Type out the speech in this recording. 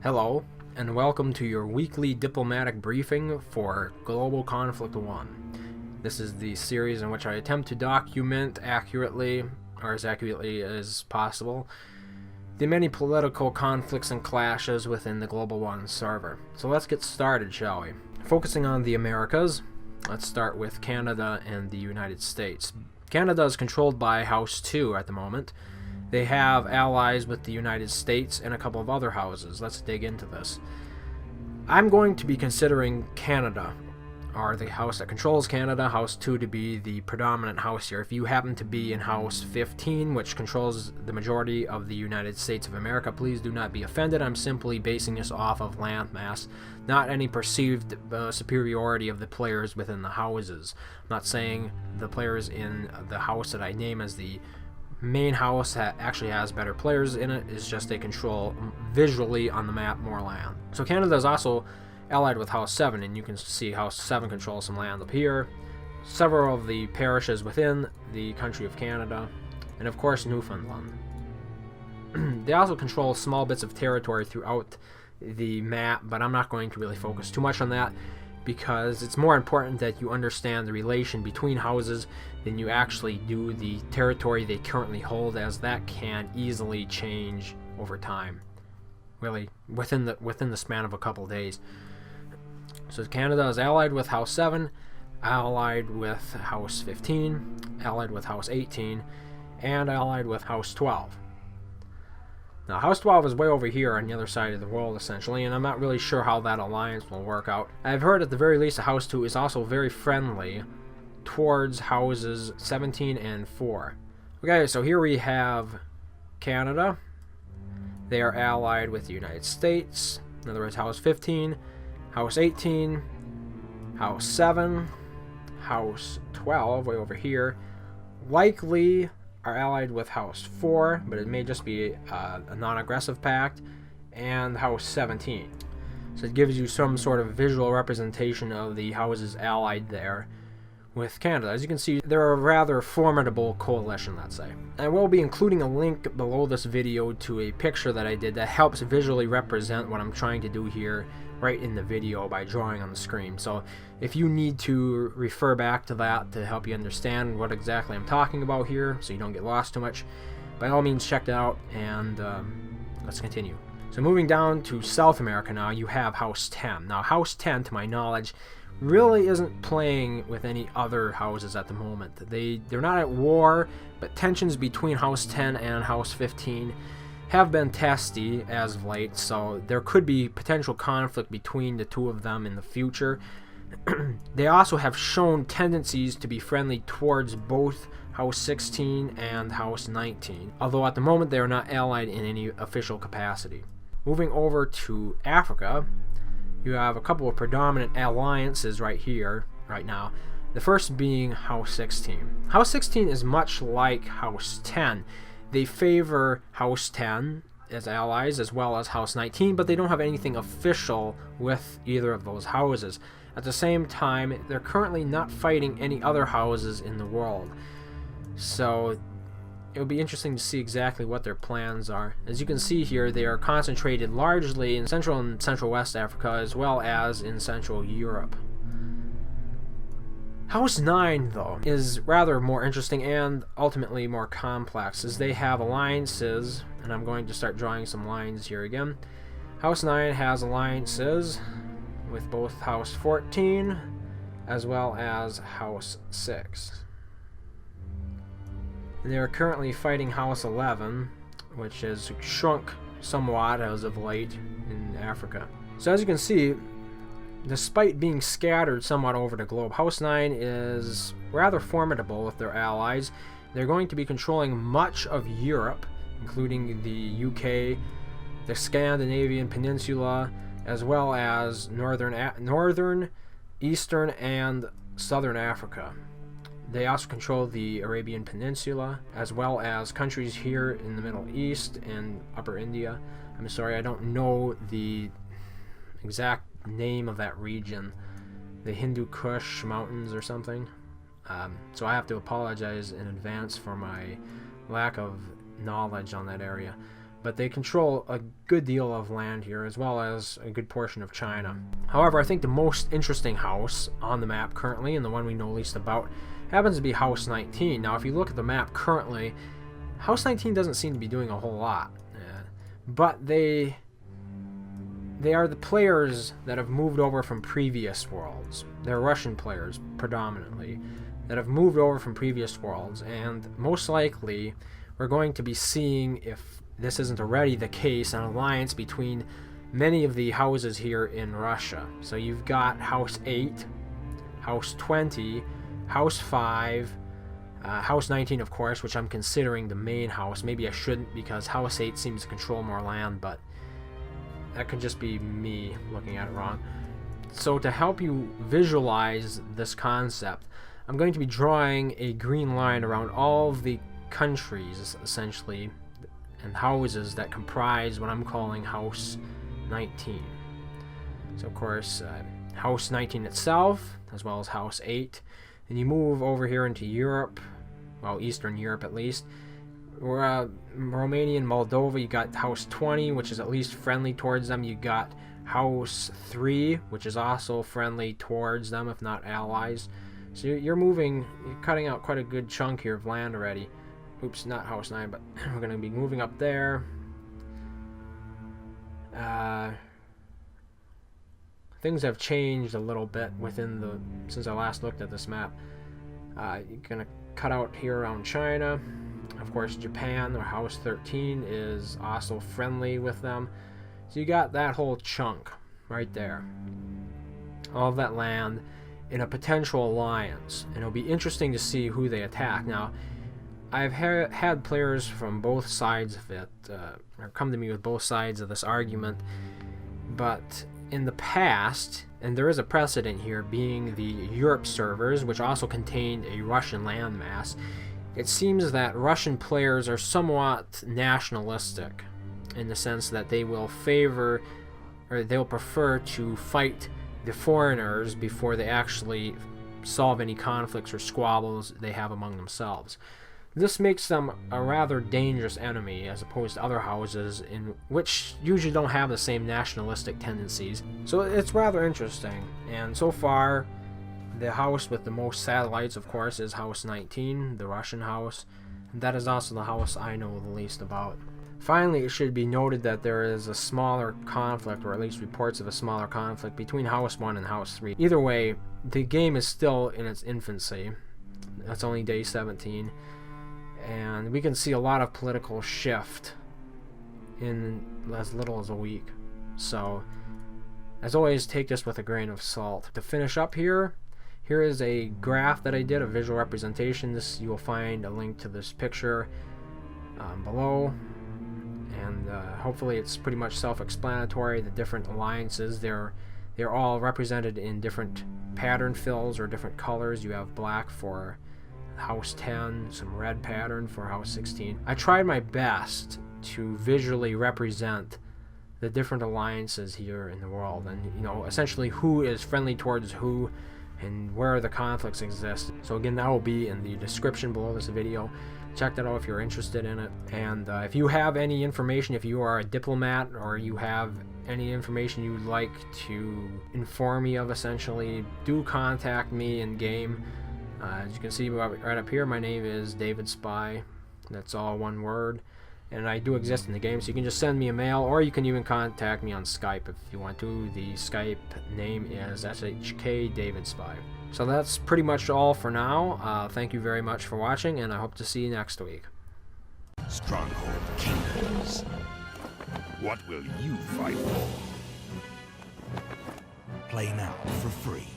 Hello, and welcome to your weekly diplomatic briefing for Global Conflict 1. This is the series in which I attempt to document accurately, or as accurately as possible, the many political conflicts and clashes within the Global 1 server. So let's get started, shall we? Focusing on the Americas, let's start with Canada and the United States. Canada is controlled by House 2 at the moment. They have allies with the United States and a couple of other houses. Let's dig into this. I'm going to be considering Canada, or the house that controls Canada, House 2, to be the predominant house here. If you happen to be in House 15, which controls the majority of the United States of America, please do not be offended. I'm simply basing this off of landmass, not any perceived superiority of the players within the houses. I'm not saying the players in the house that I name as the main house that actually has better players in it. Is just they control visually on the map more land. So Canada is also allied with House 7, and you can see House 7 controls some land up here, several of the parishes within the country of Canada, and of course Newfoundland. They also control small bits of territory throughout the map, but I'm not going to really focus too much on that, because it's more important that you understand the relation between houses than you actually do the territory they currently hold, as that can easily change over time, really within the span of a couple days. So Canada is allied with House 7, allied with House 15, allied with House 18, and allied with House 12. Now, House 12 is way over here on the other side of the world, essentially, and I'm not really sure how that alliance will work out. I've heard at the very least that House 2 is also very friendly towards Houses 17 and 4. Okay, so here we have Canada. They are allied with the United States. In other words, House 15, House 18, House 7, House 12, way over here. Likely are allied with House 4, but it may just be a non-aggressive pact, and House 17. So it gives you some sort of visual representation of the houses allied there with Canada. As you can see, they're a rather formidable coalition, let's say. I will be including a link below this video to a picture that I did that helps visually represent what I'm trying to do here right in the video by drawing on the screen. So if you need to refer back to that to help you understand what exactly I'm talking about here, so you don't get lost too much, by all means check it out, and let's continue. So moving down to South America now, you have House 10. Now House 10, to my knowledge, really isn't playing with any other houses at the moment. They're not at war, but tensions between House 10 and House 15 have been testy as of late, so there could be potential conflict between the two of them in the future. They also have shown tendencies to be friendly towards both House 16 and House 19, although at the moment they are not allied in any official capacity. Moving over to Africa, you have a couple of predominant alliances right here, right now. The first being House 16. House 16 is much like House 10. They favor House 10 as allies as well as House 19, but they don't have anything official with either of those houses. At the same time, they're currently not fighting any other houses in the world. So it will be interesting to see exactly what their plans are. As you can see here, they are concentrated largely in Central and Central West Africa, as well as in Central Europe. House 9, though, is rather more interesting and ultimately more complex, as they have alliances, and I'm going to start drawing some lines here again. House 9 has alliances with both House 14 as well as House 6. They are currently fighting House 11, which has shrunk somewhat as of late in Africa. So as you can see, despite being scattered somewhat over the globe, House 9 is rather formidable with their allies. They're going to be controlling much of Europe, including the UK, the Scandinavian Peninsula, as well as northern, eastern, and southern Africa. They also control the Arabian Peninsula, as well as countries here in the Middle East and Upper India. I'm sorry, I don't know the exact name of that region. The Hindu Kush Mountains or something. So I have to apologize in advance for my lack of knowledge on that area. but they control a good deal of land here, as well as a good portion of China. However, I think the most interesting house on the map currently, and the one we know least about, happens to be House 19. Now, if you look at the map currently, House 19 doesn't seem to be doing a whole lot, but they are the players that have moved over from previous worlds. They're Russian players, predominantly, that have moved over from previous worlds, and most likely we're going to be seeing, if this isn't already the case, an alliance between many of the houses here in Russia. So you've got House 8, House 20, House 5, House 19, of course, which I'm considering the main house. Maybe I shouldn't, because House 8 seems to control more land, but that could just be me looking at it wrong. So to help you visualize this concept, I'm going to be drawing a green line around all of the countries, essentially, and houses that comprise what I'm calling House 19. So of course, House 19 itself, as well as House 8. And you move over here into Europe, well, Eastern Europe at least. Romania and Moldova, you got House 20, which is at least friendly towards them. You got House 3, which is also friendly towards them, if not allies. So you're cutting out quite a good chunk here of land already. Oops, not House 9, but we're going to be moving up there. Things have changed a little bit since I last looked at this map. You're going to cut out here around China. Of course, Japan, or House 13, is also friendly with them. So you got that whole chunk right there. All of that land in a potential alliance. And it'll be interesting to see who they attack. Now, I've had players from both sides of it, or come to me with both sides of this argument. But in the past, and there is a precedent here, being the Europe servers, which also contained a Russian landmass, it seems that Russian players are somewhat nationalistic in the sense that they will favor, or they'll prefer to fight the foreigners before they actually solve any conflicts or squabbles they have among themselves. This makes them a rather dangerous enemy as opposed to other houses in which usually don't have the same nationalistic tendencies. So it's rather interesting. And so far, the house with the most satellites, of course, is House 19, the Russian house. And that is also the house I know the least about. Finally, it should be noted that there is a smaller conflict, or at least reports of a smaller conflict, between House 1 and House 3. Either way, the game is still in its infancy. That's only day 17. And we can see a lot of political shift in as little as a week. So, as always, take this with a grain of salt. To finish up here is a graph that I did, a visual representation. You will find a link to this picture below. And hopefully it's pretty much self-explanatory. The different alliances, they're all represented in different pattern fills or different colors. You have black for House 10, some red pattern for House 16. I tried my best to visually represent the different alliances here in the world, and essentially who is friendly towards who and where the conflicts exist. So again, that will be in the description below this video. Check that out if you're interested in it. And if you have any information, if you are a diplomat or you have any information you'd like to inform me of, essentially, do contact me in game. As you can see right up here, my name is David Spy. That's all one word. And I do exist in the game, so you can just send me a mail, or you can even contact me on Skype if you want to. The Skype name is SHK David Spy. So that's pretty much all for now. Thank you very much for watching, and I hope to see you next week. Stronghold Kingdoms. What will you fight for? Play now for free.